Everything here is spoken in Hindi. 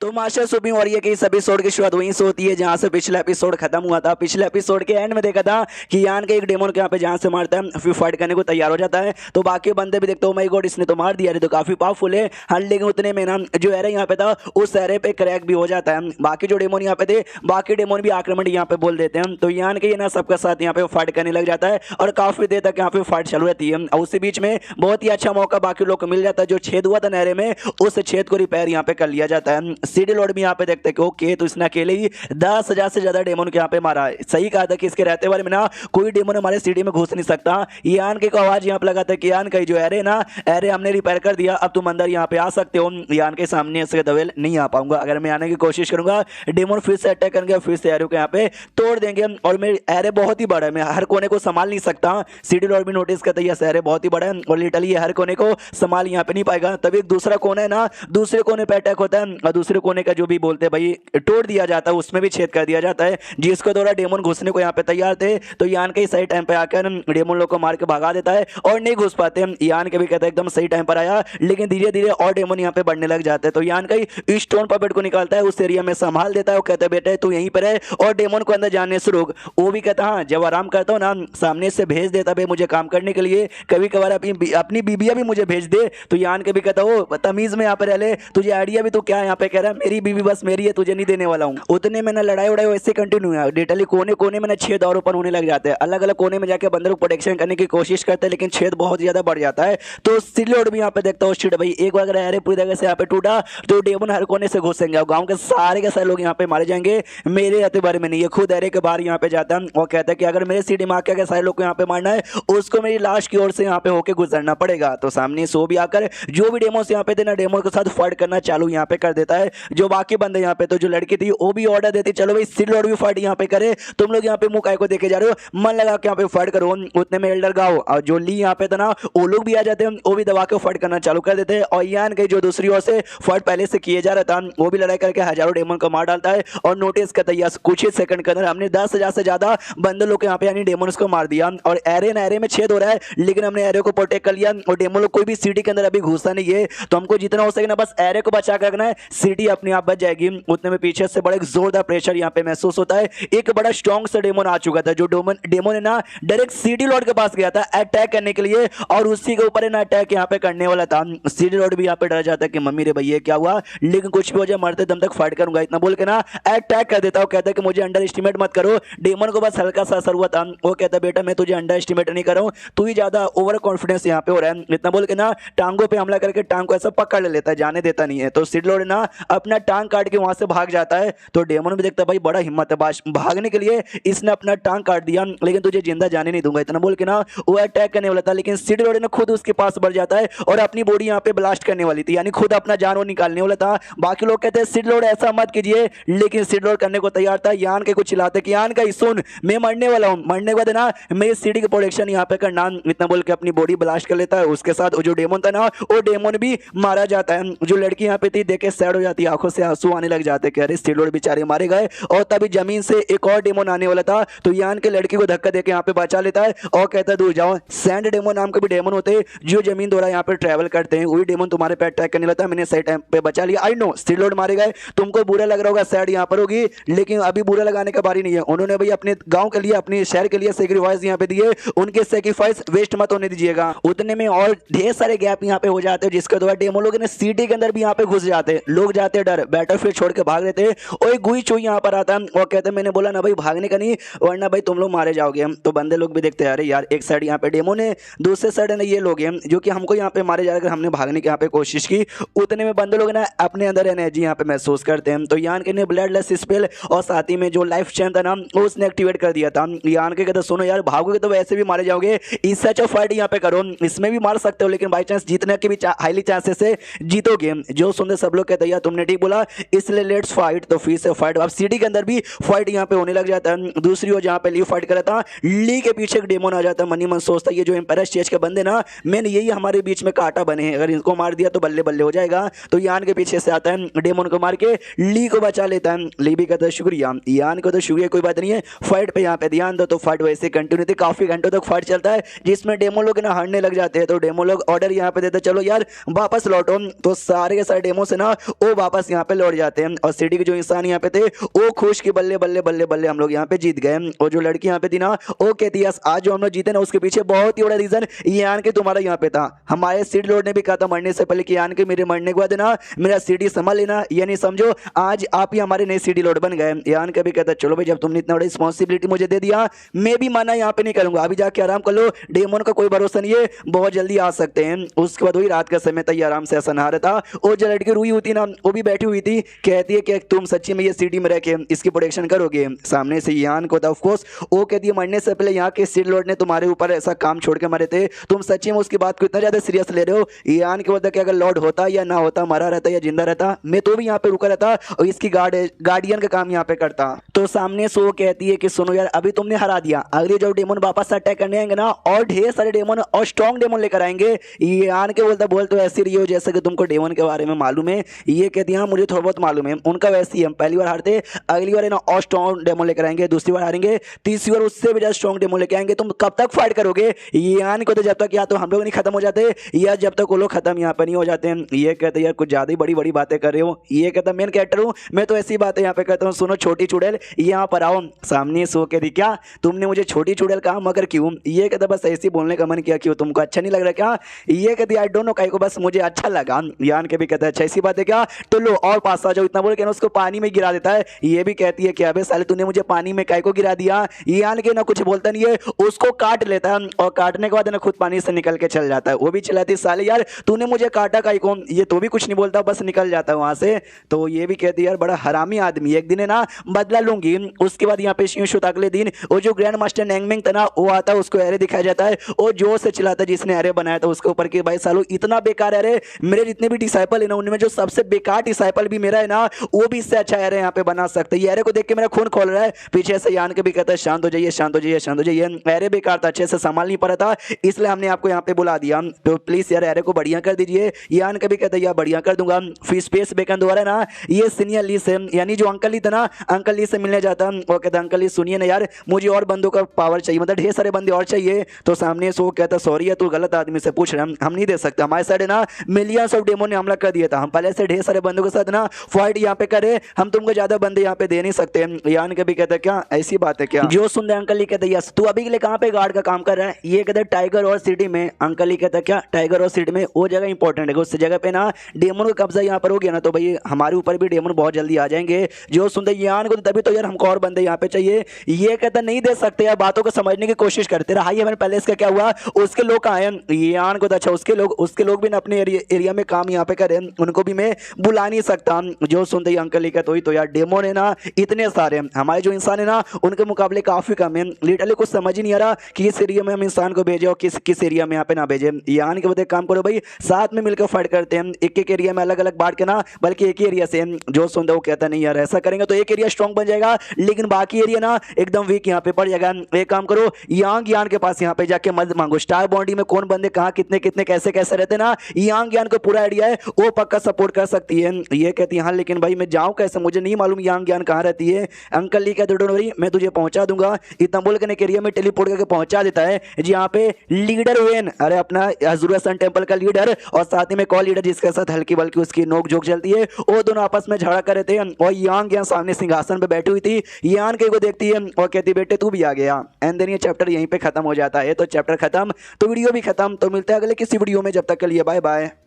तो मास्टर सुप्रीम वॉरियर के इस एपिसोड की शुरुआत वहीं से होती है जहां से पिछला एपिसोड खत्म हुआ था। पिछले एपिसोड के एंड में देखा था कि यान के एक डेमन के यहाँ पे जहां से मारता है फिर फाइट करने को तैयार हो जाता है। तो बाकी बंदे भी देखते हो माय गॉड इसने तो मार दिया, तो काफी पावरफुल है। हाँ लेकिन उतने में ना जो एरे यहाँ पे था उस एरे पे क्रैक भी हो जाता है। बाकी जो डेमन यहाँ पे थे बाकी डेमन भी आक्रमण यहाँ पे बोल देते हैं। तो यान के ना सबका साथ यहाँ पे फाइट करने लग जाता है और काफी देर तक यहाँ पे फाइट चालू रहती है। और उसी बीच में बहुत ही अच्छा मौका बाकी लोग को मिल जाता है। जो छेद हुआ था नहरे में उस छेद को रिपेयर यहाँ पे कर लिया जाता है। सीडी लॉर्ड भी यहाँ पे देखते हैं ओके तो इसने अकेले ही 10,000 से ज्यादा डेमन के यहाँ पे मारा है। सही कहा था कि इसके रहते बारे में ना कोई डेमन हमारे सीडी में घुस नहीं सकता। यान के को आवाज यहाँ पे लगाता है कि यान का जो एरे ना एरे हमने रिपेयर कर दिया, अब तुम अंदर यहाँ पे आ सकते हो। यान के सामने से दवेल नहीं आ पाऊंगा, अगर मैं आने की कोशिश करूंगा डेमन फिर से अटैक करेंगे, फिर से एरे को यहाँ पे तोड़ देंगे। और मेरे एरे बहुत ही बड़ा है, मैं हर कोने को संभाल नहीं सकता। सीडी लॉर्ड भी नोटिस करता है एरे बहुत ही बड़ा है और लिटरली हर कोने को संभाल यहाँ पे नहीं पाएगा। तभी एक दूसरा कोना है ना दूसरे कोने पे अटैक होता है और दूसरे कोने का जो भी बोलते हैं भाई तोड़ दिया जाता है, उसमें भी छेद कर दिया जाता है जिसके द्वारा डेमन घुसने को यहाँ पे तैयार थे। तो यान के सही टाइम पे आकर डेमन लोग को मार के भगा देता है और नहीं घुस पाते। यान के भी कहता है एकदम सही टाइम पर आया, लेकिन धीरे धीरे और डेमन यहाँ पे बढ़ने लग जाते हैं। तो यान का स्टोन पपेट को निकालता है, उस एरिया में संभाल देता है और कहता है बेटा तू यहीं पर है और डेमन को अंदर जाने से रोक। वो भी कहता हाँ जब आराम करता हूँ ना सामने से भेज देता भाई मुझे काम करने के लिए, कभी कभार अपनी बीबिया भी मुझे भेज दे। तो यान के भी कहता हो तमीज में यहाँ पे रह ले, तुझे आइडिया भी तो क्या यहाँ पे कह रहा है मेरी बीबी बस मेरी है, तुझे नहीं देने वाला हूँ। उतने में ना लड़ाई उड़ाई वैसे कंटिन्यू है। डिटेली कोने कोने में ना छेद और ऊपर होने लग जाते हैं। अलग अलग कोने में जाके बंदर को प्रोटेक्शन करने की कोशिश करते हैं लेकिन छेद बहुत ज्यादा बढ़ जाता है। तो सिलोड भी यहाँ पे देखता हूँ शिट भाई एक बार अगर एरे पूरी तरह से यहाँ पे टूटा तो डेमन हर कोने से घुसेंगे और गाँव के सारे लोग यहाँ पे मारे जाएंगे। मेरे रहते बारे में नहीं, ये खुद एरे के बाहर यहाँ पे जाता है और कहता है कि अगर मेरे सीडी मार के सारे लोग को यहाँ पे मारना है उसको मेरी लाश की ओर से यहाँ पे होके गुजरना पड़ेगा। तो सामने सो भी आकर जो भी डेमोस यहाँ पे थे ना डेमो के साथ फाइट करना चालू यहाँ पे कर देता है। जो बाकी बंदे यहाँ पे तो जो लड़की थी वो भी ऑर्डर देती चलो भाई सीडी लॉर्ड भी फाइट यहाँ पे करे, तुम लोग यहाँ पे मुंह काय को देखे जा रहे हो, मन लगा के यहाँ पे फाइट करो। उतने में एल्डर गाओ और जो ली यहाँ पे था ना वो लोग भी आ जाते हैं, वो भी दबा के फाइट करना चालू कर देते हैं। और यान के जो दूसरी ओर से फाइट पहले से किए जा रहा था वो भी लड़ाई करके हजारों डेमन को मार डालता है और नोटिस करता है कुछ ही सेकंड के अंदर हमने 10,000 से ज्यादा बंदे लोग यहाँ पे यानी डेमोन्स को मार दिया। और एरे में छेद हो रहा है लेकिन हमने एरे को प्रोटेक्ट कर लिया और डेमो लोग कोई भी सिटी के अंदर अभी घुसा नहीं है। तो हमको जितना हो सके ना बस एरे को बचा कर रखना है, सिटी अपने आप बच जाएगी। उतने में पीछे से बड़ा एक जोरदार प्रेशर यहाँ पे महसूस होता है। एक बड़ा स्ट्रॉन्ग सा डेमन आ चुका था जो डेमन है ना डायरेक्ट सिटी लॉर्ड के पास गया था अटैक करने के लिए और उसी के ऊपर है ना अटैक यहाँ पे करने वाला था। सिटी लॉर्ड भी यहाँ पे डर जाता है कि मम्मी रे भैया क्या हुआ, लेकिन कुछ भी हो जाए मरते दम तक फाइट करूंगा इतना बोल के ना अटैक कर देता है। कहता है कि मुझे अंडर एस्टिमेट मत करो, डेमन को बस हल्का सा असर हुआ था। वो कहता है बेटा मैं तुझे अंडर एस्टिमेट नहीं कर रहा हूँ, तू ही ज्यादा ओवर कॉन्फिडेंस यहाँ पे हो रहा है। इतना बोल के ना टांगों पे हमला करके टांग को ऐसा पकड़ ले लेता है, जाने देता नहीं है। तो सिटी लॉर्ड ना अपना टांग काट के वहां से भाग जाता है। तो डेमन भी देखता है भाई बड़ा हिम्मत है, भागने के लिए इसने अपना टांग काट दिया लेकिन तुझे जिंदा जाने नहीं दूंगा इतना बोल के ना वो अटैक करने वाला था। लेकिन सिटी लॉर्ड ने खुद उसके पास बढ़ जाता है और अपनी बॉडी यहाँ पे ब्लास्ट करने वाली थी, यानी खुद अपना जान वो निकालने वाला था। बाकी लोग कहते हैं सिटी लॉर्ड ऐसा मत कीजिए, लेकिन सिटी लॉर्ड करने को तैयार था। यान के कुछ चिल्लाते कि यान का सुन मैं मरने वाला हूँ, मरने के बाद ना मैं इस सिटी की प्रोटेक्शन यहाँ पे करना, इतना बोल के अपनी बॉडी ब्लास्ट कर लेता है। उसके साथ जो डेमन था ना वो डेमन भी मारा जाता है। जो लड़की यहाँ पे थी देख के सैड हो जाती है, आंखों से आंसू आने लग जाते कि अरे सिटी लॉर्ड बेचारे मारे गए। और तभी जमीन से एक और डेमन आने वाला था तो यान के लड़की को धक्का देके यहाँ पे बचा लेता है और कहता है दूर जाओ। सैंड डेमन नाम के भी डेमन होते हैं जो जमीन द्वारा यहाँ पे ट्रैवल करते हैं, वही डेमन तुम्हारे पे अटैक करने लगा था, मैंने सही टाइम पे बचा लिया। आई नो सिटी लॉर्ड मारे गए, तुमको बुरा लग रहा होगा, सैड यहाँ पर होगी, लेकिन अभी बुरा लगाने का बारी नहीं है। उन्होंने भाई अपने गांव के लिए अपने शहर के लिए सेक्रीफाइस यहाँ पे दिए, उनके सेक्रीफाइस वेस्ट मत होने दीजिएगा। उतने में और ढेर सारे गैप यहाँ पे हो जाते हैं जिसके द्वारा डेमो लोग सिटी के अंदर भी यहाँ पे घुस जाते हैं। लोग जाते डर बैटलफील्ड छोड़ के भाग रहे थे और एक गुई चुई यहाँ पर आता है और कहते मैंने बोला ना भाई भागने का नहीं वरना भाई तुम लोग मारे जाओगे। हम तो बंदे लोग भी देखते हैं अरे यार एक साइड यहाँ पे डेमो ने, दूसरे साइड ने ये लोग हैं जो कि हमको यहाँ पे मारे जाकर हमने भागने की यहाँ पे कोशिश की। उतने में बंदे लोग ना अपने अंदर एनर्जी यहाँ पे महसूस करते हैं। तो यान के ने ब्लडलेस स्पेल और साथ ही में जो लाइफ चैन था ना उसने एक्टिवेट कर दिया था। यान के कहते सुनो यार भागोगे तो वैसे भी मारे जाओगे, इससे अच्छा फाइट यहाँ पे करो, इसमें भी मार सकते हो लेकिन बाई चांस जीतने के भी हाईली चांसेस है जीतोगे। जो सुनते सब लोग कहते हैं यार तुमने ठीक बोला इसलिए लेट्स फाइट। तो फिर से फाइट अब सिटी के अंदर भी फाइट यहाँ पे होने लग जाता है। दूसरी ओर जहाँ पे ली फाइट कर रहा था ली के पीछे एक डेमन आ जाता है। मनी मन सोचता है ये जो एम्पायर स्टेज के बंदे ना मैंने यही हमारे बीच में कांटा बने हैं, अगर इनको मार दिया तो बल्ले बल्ले हो जाएगा। तो यान के पीछे से आता है डेमन को मार के ली को बचा लेता है। ली भी कहता है शुक्रिया, यान को तो शुक्रिया कोई बात नहीं है, फाइट पे यहाँ पे ध्यान दो। तो फाइट वैसे कंटिन्यू थी, काफी घंटों तक फाइट चलता है जिसमें डेमो लोग ना हारने लग जाते हैं। तो डेमो लोग ऑर्डर यहाँ पे देते चलो यार वापस लौटो। तो सारे के सारे डेमो से ना वो वापस वापस यहाँ पे लौट जाते हैं और सिटी के जो इंसान यहाँ पे थे वो खुश कि बल्ले बल्ले बल्ले बल्ले हम लोग यहाँ पे जीत गए। और जो लड़की यहाँ पे थी ना वो कहती है आज जो हम लोग जीते ना उसके पीछे बहुत ही बड़ा रीजन यान के तुम्हारा यहाँ पे था। हमारे सीडी लॉर्ड ने भी कहा था मरने से पहले कि यान के मेरे मरने के बाद ना मेरा सीडी संभाल लेना, ये नहीं समझो आज आप ही हमारे नए सीडी लॉर्ड बन गए। यान का भी कहता है चलो भाई जब तुमने इतना बड़ा रिस्पॉन्सिबिलिटी मुझे दे दिया मैं भी माना यहाँ पे नहीं करूंगा, अभी जाके आराम कर लो, डेमन का कोई भरोसा नहीं है, बहुत जल्दी आ सकते हैं। उसके बाद वही रात का समय था, ये आराम से ऐसा नहा रहा था और जो लड़की रूही होती ना वो भी बैठी हुई थी, कहती है कि तुम सच्ची में ये सिटी में रह के इसकी प्रोटेक्शन करोगे। सामने से यान को था ऑफकोर्स वो कहती है मरने से पहले यहाँ के सीडी लॉर्ड ने तुम्हारे ऊपर ऐसा काम छोड़ के मरे थे, तुम सच्ची में उसकी बात को इतना ज्यादा सीरियस ले रहे हो। यान के बोलता कि अगर लॉर्ड होता या ना होता, मरा रहता या जिंदा रहता, मैं तो भी यहाँ पे रुका रहता और इसकी गार्डियन का काम यहाँ पे करता। तो सामने से वो कहती है कि सुनो यार अभी तुमने हरा दिया, अगले जब डेमन वापस अटैक करने आएंगे ना और ढेर सारे डेमन और स्ट्रॉन्ग डेमन लेकर आएंगे। ये आन के बोल तो ऐसी रही हो जैसे कि तुमको डेमन के बारे में मालूम है। ये कहती है हाँ मुझे थोड़ा बहुत मालूम है, उनका वैसे ही हम पहली बार हारते, अगली बार ना और स्ट्रॉन्ग डेमन लेकर आएंगे, दूसरी बार हारेंगे, तीसरी बार उससे भी ज्यादा स्ट्रॉन्ग डेमन लेकर आएंगे। तुम कब तक फाइट करोगे? ये आन को तो जब तक या तो हम लोग नहीं खत्म हो जाते या जब तक वो लोग खत्म यहाँ पर नहीं हो जाते हैं। ये कहते यार कुछ ज्यादा ही बड़ी बड़ी बातें कर रहे हो। ये कहता मेन कैरेक्टर हूँ मैं तो ऐसी बातें यहाँ पे करता हूँ, सुनो छोटी चुड़ैल यहाँ पर आओ। सामने सो के दी क्या तुमने मुझे छोटी चुड़ैल कहा, मगर क्यों? ये कहता बस ऐसे बोलने का मन किया, क्यों तुमको अच्छा नहीं लग रहा क्या? ये कहती आई डोंट नो काहे को, बस मुझे अच्छा लगा। यान के भी कहता है अच्छा ऐसी बात है क्या, तो लो और पास आ जाओ, इतना बोल के ना उसको पानी में गिरा देता है। ये भी कहती है कि अबे साले तूने मुझे पानी में काहे को गिरा दिया। यान के ना कुछ बोलता नहीं है, उसको काट लेता है और काटने के बाद ना खुद पानी से निकल के चल जाता है। वो भी चिल्लाती साले यार तूने मुझे काटा काहे को, ये तो भी कुछ नहीं बोलता बस निकल जाता है वहां से। तो ये भी कहती है यार बड़ा हरामी आदमी, एक दिन है ना बदला लूंगी। उसके बाद यहाँ पे अगले दिन वो जो ग्रैंड मास्टर नैंगमिंग था ना वो आता है, उसको एरे दिखाया जाता है और जोर से चिल्लाता है जिसने एरे बनाया था उसके ऊपर कि भाई सालो इतना बेकार एरे, मेरे जितने भी डिसाइपल है ना उनमें जो सबसे बेकार डिसाइपल भी मेरा है ना वो भी इससे अच्छा एरे यहाँ पे बना सकते हैं। ये एरे को देख के मेरा खून खोल रहा है। पीछे से यान के भी कहता है शांत हो जाइए शांत हो जाइए शांत हो जाइए, एरे बेकार था, अच्छे से संभाल नहीं पा रहा था इसलिए हमने आपको यहाँ पे बुला दिया, तो प्लीज यार एरे को बढ़िया कर दीजिए। यान के भी कहता है यार बढ़िया कर दूंगा। फिर स्पेस बेकन द्वारा ना ये सीनियर ली से यानी जो अंकल ली था ना अंकल ली से मिलने जाता वो कहता अंकल ली सुनिए ना यार मुझे और बंदों का पावर चाहिए, मतलब ढेर सारे बंदे और चाहिए। तो सामने से वो कहता सॉरी है तू गलत आदमी से पूछ रहे हैं, हम नहीं दे सकते, हमारे साइड ना मिलियंस ऑफ डेमो ने हमला कर दिया था, हम पहले से ढेर सारे बंदों के साथ ना फाइट यहाँ पे करे, हम तुमको ज्यादा बंदे यहाँ पे दे नहीं सकते। यान के भी कहता क्या ऐसी बात है क्या? जो सुन रहे अंकल ली कहते यस। तू अभी के लिए कहाँ पे गार्ड का काम कर रहा है? ये कहते टाइगर और सिटी में। अंकल ली कहता क्या टाइगर और सिटी में? वो जगह इंपॉर्टेंट है, उस जगह पे ना डेमन का कब्जा यहाँ पर हो गया ना तो भाई हमारे ऊपर भी डेमन बहुत जल्दी आ जाएंगे। जो सुनते यान को तभी तो यार हमको और बंदे यहाँ पे चाहिए। ये कहता नहीं दे सकते यार, बातों को समझने की कोशिश करते रहा। ये मैंने पहले इसका क्या हुआ उसके लोग कहाँ हैं? यान को तो अच्छा उसके लोग भी ना अपने एरिया में काम यहाँ पे करें, उनको भी मैं बुला नहीं सकता। जो सुनते ही अंकल लिखा तो यार डेमो ने ना इतने सारे, हमारे जो इंसान है ना उनके मुकाबले काफी कम है। लिटरली कुछ समझ ही नहीं आ रहा कि इस एरिया में हम इंसान को भेजे और किस एरिया में यहाँ पे ना भेजे। यान के बताए काम करो भाई साथ में मिलकर फाइट करते हैं, एक एक एरिया में अलग अलग बांट के ना, बल्कि एक ही एरिया से। जो सुनता वो कहता नहीं यार ऐसा करेंगे तो एक एरिया स्ट्रॉन्ग बन जाएगा लेकिन बाकी एरिया ना एकदम वीक यहाँ पे पड़ जाएगा। एक काम करो यांग यान के पास यहाँ पे जाके मत मांगो, स्टार बॉन्डी में कौन बंदे कहाँ कितने कितने कैसे कैसे रहते ना, यांग यान को पूरा आइडिया है, वो पक्का सपोर्ट कर सकती है। ये कहती है हाँ लेकिन भाई मैं जाऊँ कैसे, मुझे नहीं मालूम यांग यान कहाँ रहती है। अंकल ली कहते डोंट वरी मैं तुझे पहुंचा दूंगा। इतना बोल के एरिया में टेलीपोर्ट करके पहुंचा देता है जहाँ पे लीडर वेन, अरे अपना अज़ूर सन टेंपल का लीडर और साथ ही में कॉल लीडर जिसके साथ हल्की बल्कि उसकी नोक जोक चलती है, वो दोनों आपस में झगड़ा कर रहे थे और यांग यान सामने सिंहासन पे बैठी हुई थी। यान के को देखती है और कहती बेटे तू भी आ गया। एंड देन ये चैप्टर यहीं पे खत्म हो जाता है। तो चैप्टर खत्म तो वीडियो भी खत्म। तो मिलते हैं अगले किसी वीडियो में, जब तक के लिए बाय बाय।